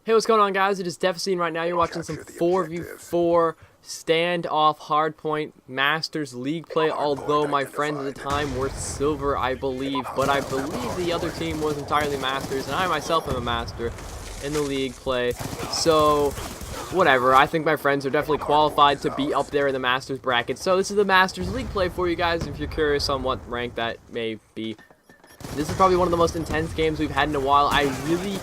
Hey, what's going on, guys? It is Deficine right now. You're watching some 4v4 standoff hardpoint Masters League play, although my friends at the time were silver, I believe, but I believe the other team was entirely Masters, and I myself am a Master in the league play, so whatever. I think my friends are definitely qualified to be up there in the Masters bracket, so this is the Masters League play for you guys if you're curious on what rank that may be. This is probably one of the most intense games we've had in a while. I really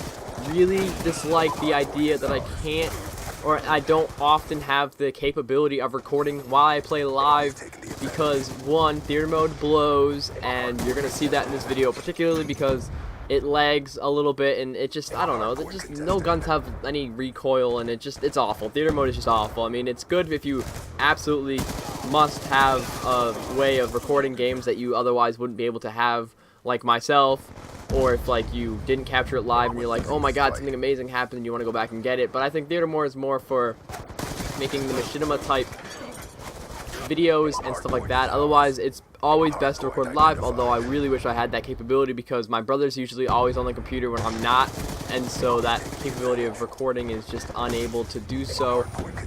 dislike the idea that I can't, or I don't often have the capability of recording while I play live, because one, theater mode blows, and you're gonna see that in this video, particularly because it lags a little bit, and it just, I don't know, just no guns have any recoil, and it's awful. Theater mode is just awful. I mean, it's good if you absolutely must have a way of recording games that you otherwise wouldn't be able to have, like myself, or if like you didn't capture it live and you're like, oh my god, something amazing happened and you want to go back and get it. But I think theater mode is more for making the machinima type videos and stuff like that. Otherwise, it's always best to record live, although I really wish I had that capability, because my brother's usually always on the computer when I'm not, and so that capability of recording is just unable to do so,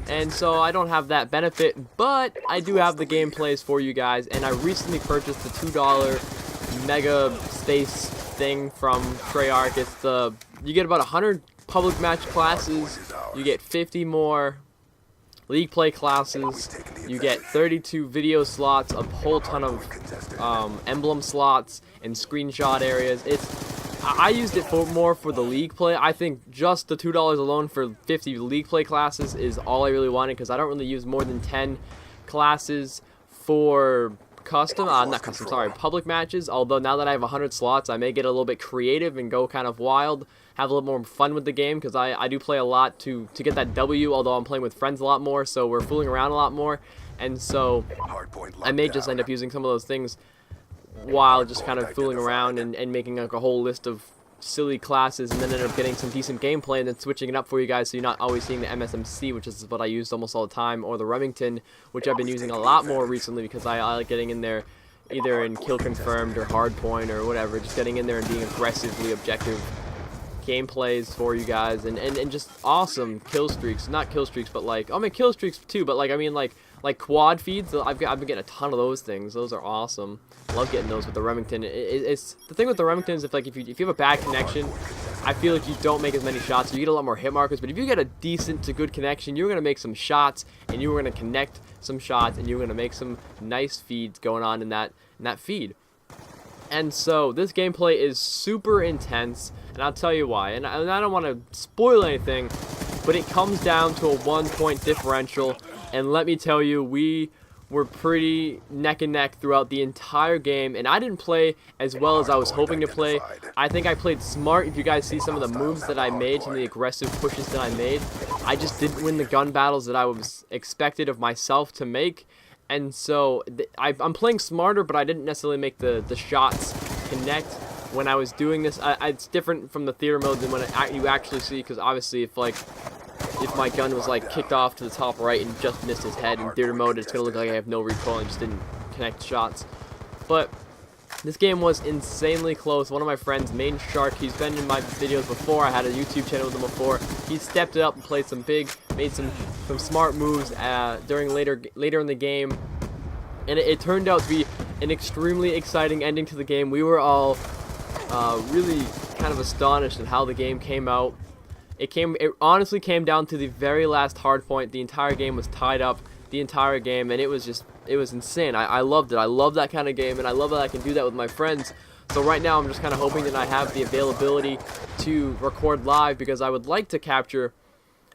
and so I don't have that benefit. But I do have the gameplays for you guys, and I recently purchased the $2 Mega Space thing from Treyarch. It's you get about 100 public match classes, you get 50 more league play classes, you get 32 video slots, a whole ton of emblem slots and screenshot areas. I used it more for the league play. I think just the $2 alone for 50 league play classes is all I really wanted, because I don't really use more than 10 classes for public matches. Although now that I have 100 slots, I may get a little bit creative and go kind of wild, have a little more fun with the game, because I do play a lot to get that W, although I'm playing with friends a lot more, so we're fooling around a lot more, and so I may just end up using some of those things while just kind of fooling around and making like a whole list of silly classes, and then end up getting some decent gameplay and then switching it up for you guys, so you're not always seeing the MSMC, which is what I used almost all the time, or the Remington, which I've been using a lot more recently, because I like getting in there either in kill confirmed or hardpoint or whatever, just getting in there and being aggressively objective gameplays for you guys, and just awesome kill streaks. Not kill streaks, but like, I mean kill streaks too, but like, I mean like quad feeds. I've been getting a ton of those things. Those are awesome. Love getting those with the Remington. It's the thing with the Remington is if you have a bad connection, I feel like you don't make as many shots. You get a lot more hit markers. But if you get a decent to good connection, you're gonna make some shots, and you're gonna connect some shots, and you're gonna make some nice feeds going on in that feed. And so this gameplay is super intense, and I'll tell you why. And I don't want to spoil anything, but it comes down to a 1-point differential. And let me tell you, we were pretty neck and neck throughout the entire game, and I didn't play as well as I was hoping to play. I think I played smart. If you guys see some of the moves that I made, some of the aggressive pushes that I made, I just didn't win the gun battles that I was expected of myself to make. And so I'm playing smarter, but I didn't necessarily make the shots connect when I was doing this. It's different from the theater mode than when you actually see, because obviously if my gun was like kicked off to the top right and just missed his head in theater mode, it's gonna look like I have no recoil and just didn't connect shots. But this game was insanely close. One of my friends, Main Shark, he's been in my videos before. I had a YouTube channel with him before. He stepped it up and played made some smart moves during later in the game, and it turned out to be an extremely exciting ending to the game. We were all really kind of astonished at how the game came out. It honestly came down to the very last hard point. The entire game was tied up the entire game, and it was insane. I loved it. I love that kind of game, and I love that I can do that with my friends. So right now I'm just kind of hoping that I have the availability to record live, because I would like to capture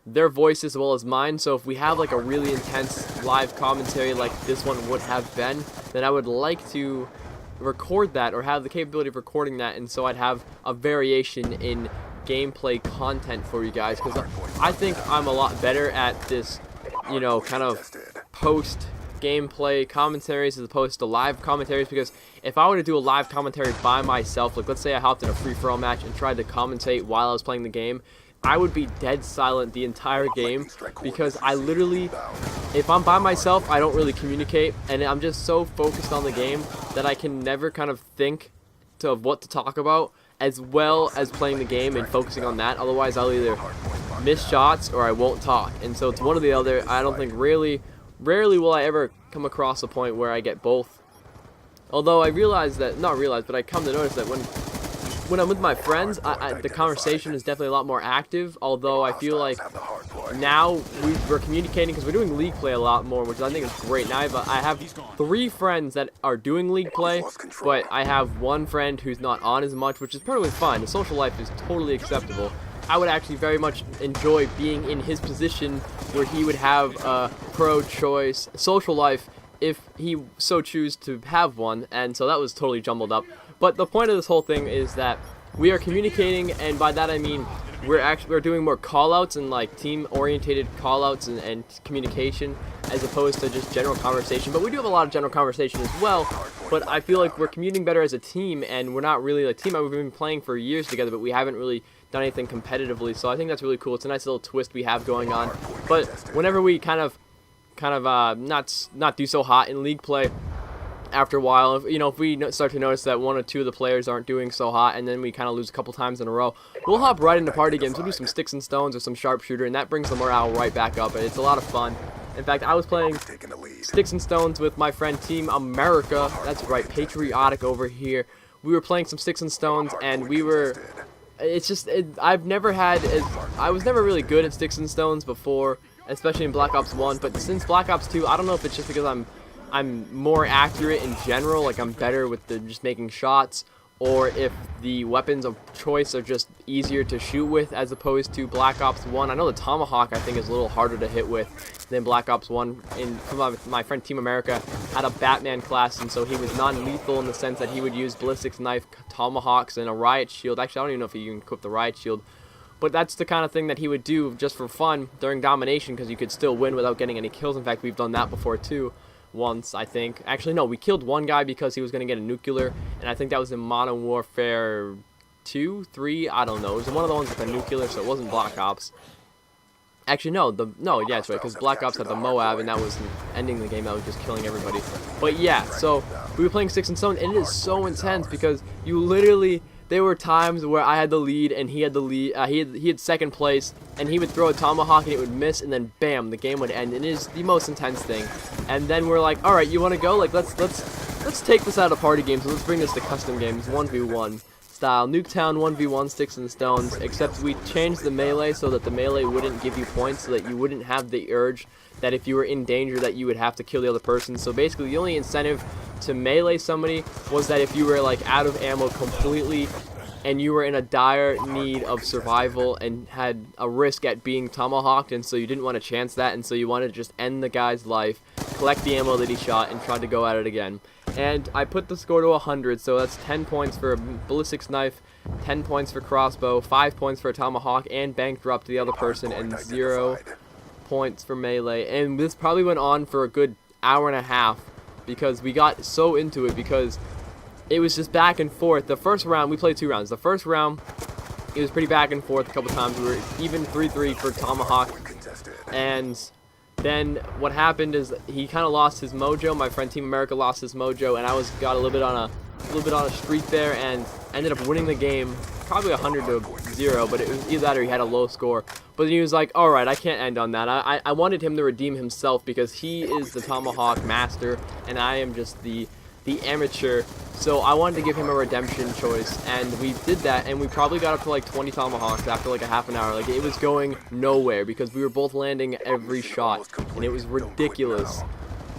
their voice as well as mine. So if we have like a really intense live commentary like this one would have been, then I would like to record that, or have the capability of recording that, and so I'd have a variation in gameplay content for you guys, because I think I'm a lot better at this, you know, kind of post gameplay commentaries as opposed to live commentaries. Because if I were to do a live commentary by myself, like let's say I hopped in a free-for-all match and tried to commentate while I was playing the game, I would be dead silent the entire game, because I literally, if I'm by myself, I don't really communicate, and I'm just so focused on the game that I can never kind of think of what to talk about, as well as playing the game and focusing on that. Otherwise, I'll either miss shots or I won't talk. And so it's one or the other. I don't think rarely will I ever come across a point where I get both. Although I realize that, not realize, but I come to notice that when I'm with my friends, the conversation is definitely a lot more active, although I feel like now we're communicating because we're doing league play a lot more, which I think is great. Now I have 3 friends that are doing league play, but I have 1 friend who's not on as much, which is perfectly fine. The social life is totally acceptable. I would actually very much enjoy being in his position where he would have a pro-choice social life if he so choose to have one, and so that was totally jumbled up. But the point of this whole thing is that we are communicating, and by that I mean we're doing more callouts and like team-orientated callouts and communication as opposed to just general conversation. But we do have a lot of general conversation as well. But I feel like we're communicating better as a team, and we're not really a team. We've been playing for years together, but we haven't really done anything competitively. So I think that's really cool. It's a nice little twist we have going on. But whenever we kind of not do so hot in league play, after a while, if we start to notice that 1 or 2 of the players aren't doing so hot, and then we kind of lose a couple times in a row, we'll hop right into party games. We'll do some sticks and stones or some sharpshooter, and that brings the morale right back up. And it's a lot of fun. In fact, I was playing sticks and stones with my friend Team America. That's right, patriotic over here. We were playing some sticks and stones, and we were. It's just I was never really good at sticks and stones before, especially in Black Ops 1. But since Black Ops 2, I don't know if it's just because I'm more accurate in general, like I'm better with just making shots, or if the weapons of choice are just easier to shoot with as opposed to Black Ops 1. I know the Tomahawk I think is a little harder to hit with than Black Ops 1. My friend Team America had a Batman class, and so he was non-lethal in the sense that he would use ballistics knife, tomahawks, and a riot shield. Actually, I don't even know if he can equip the riot shield. But that's the kind of thing that he would do just for fun during domination, because you could still win without getting any kills. In fact, we've done that before too. Once, I think. Actually, no, we killed one guy because he was going to get a nuclear, and I think that was in Modern Warfare 2, 3, I don't know. It was one of the ones with a nuclear, so it wasn't Black Ops. Actually, no, yeah, that's right, because Black Ops had the Moab, and that was ending the game, that was just killing everybody. But yeah, so we were playing Sticks and Stones, and it is so intense because you literally, there were times where I had the lead and he had the lead, he had second place, and he would throw a tomahawk and it would miss, and then bam, the game would end. And it is the most intense thing. And then we're like, all right, you want to go? Like, let's take this out of party games. Let's bring this to custom games, 1v1 style, Nuketown 1v1 Sticks and Stones. Except we changed the melee so that the melee wouldn't give you points, so that you wouldn't have the urge that if you were in danger that you would have to kill the other person. So basically, the only incentive to melee somebody was that if you were like out of ammo completely and you were in a dire need of survival and had a risk at being tomahawked, and so you didn't want to chance that, and so you wanted to just end the guy's life, collect the ammo that he shot, and try to go at it again. And I put the score to 100, so that's 10 points for a ballistics knife, 10 points for crossbow, 5 points for a tomahawk, and bank drop to the other person, and 0 points for melee. And this probably went on for a good hour and a half, because we got so into it, because it was just back and forth. The first round, we played 2 rounds. The first round, it was pretty back and forth a couple times. We were even 3-3 for tomahawk, and then what happened is he kind of lost his mojo. My friend Team America lost his mojo, and I got a little bit on a streak there, and ended up winning the game, probably 100-0. But it was either that or he had a low score. But then he was like, all right, I can't end on that. I wanted him to redeem himself, because he is the tomahawk master, and I am just the amateur. So I wanted to give him a redemption choice, and we did that, and we probably got up to like 20 tomahawks after like a half an hour. Like, it was going nowhere because we were both landing every shot, and it was ridiculous,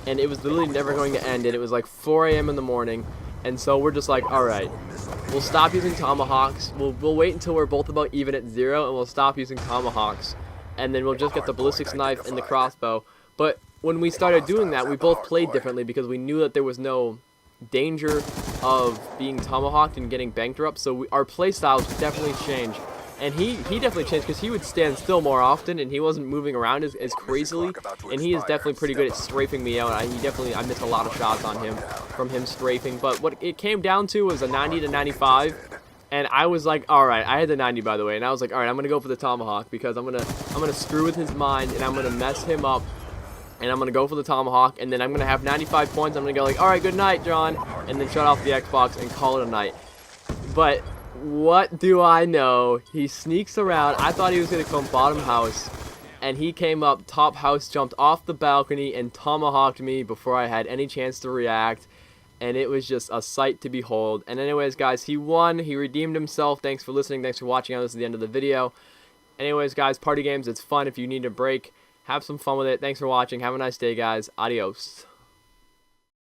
and it was literally never going to end. And it was like 4 a.m. in the morning, and so we're just like, all right, we'll stop using tomahawks. We'll wait until we're both about even at 0, and we'll stop using tomahawks, and then we'll just get the ballistics knife and the crossbow. But when we started doing that, we both played differently, because we knew that there was no danger of being tomahawked and getting banked up, so our play styles definitely changed. And he definitely changed, because he would stand still more often, and he wasn't moving around as crazily, and he is definitely pretty good at strafing me out. I missed a lot of shots on him from him strafing. But what it came down to was a 90 to 95, and I was like, all right, I had the 90 by the way, and I was like, all right, I'm gonna go for the tomahawk, because I'm gonna screw with his mind, and I'm gonna mess him up, and I'm going to go for the tomahawk, and then I'm going to have 95 points. I'm going to go like, all right, good night, John, and then shut off the Xbox and call it a night. But what do I know? He sneaks around. I thought he was going to come bottom house. And he came up top house, jumped off the balcony, and tomahawked me before I had any chance to react. And it was just a sight to behold. And anyways, guys, he won. He redeemed himself. Thanks for listening. Thanks for watching. This is the end of the video. Anyways, guys, party games, it's fun if you need a break. Have some fun with it. Thanks for watching. Have a nice day, guys. Adios.